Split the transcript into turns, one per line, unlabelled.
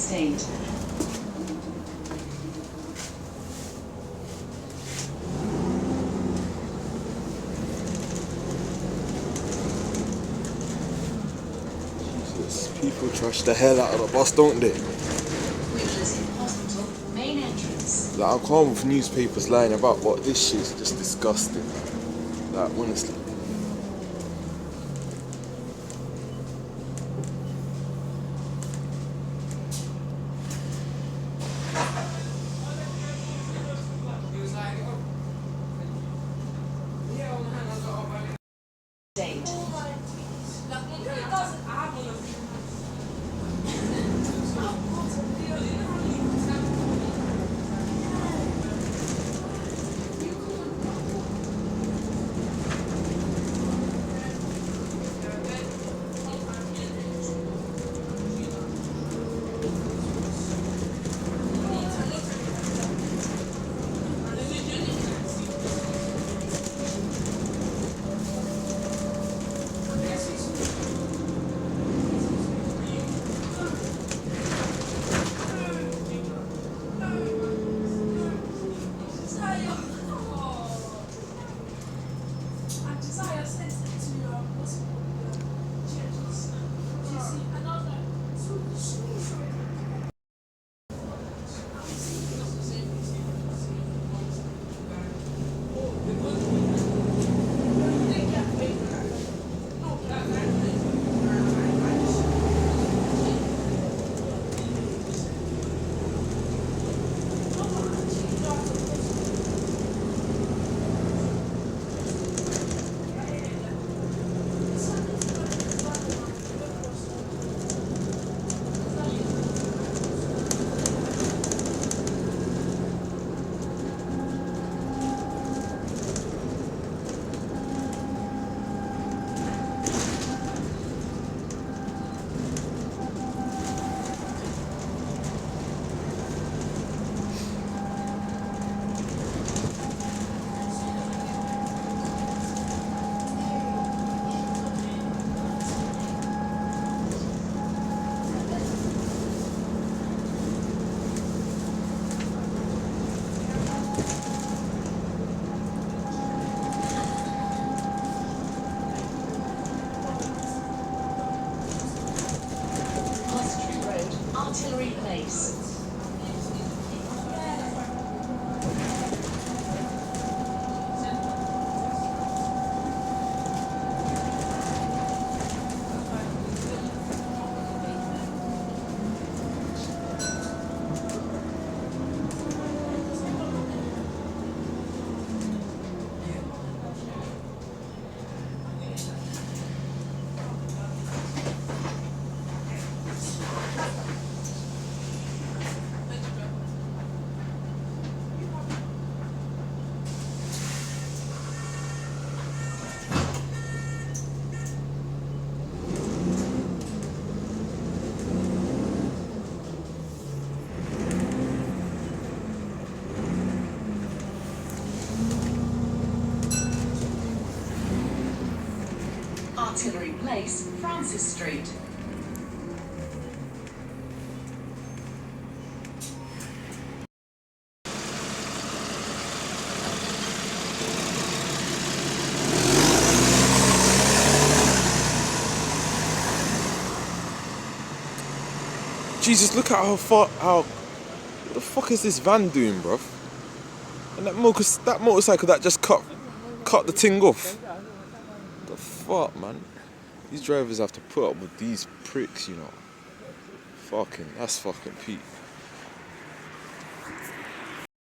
Estate.
Jesus, people trash the hell out of the bus, don't they?
Whittlesey Hospital, main entrance.
Like, I can't with newspapers lying about, but this shit's just disgusting. Like, honestly.
Estate. Hostrey Road, Artillery Place. Artillery Place, Francis Street.
Jesus, look at what the fuck is this van doing, bruv? And that motorcycle that just cut the thing off. The fuck, man? These drivers have to put up with these pricks, you know. That's fucking peak.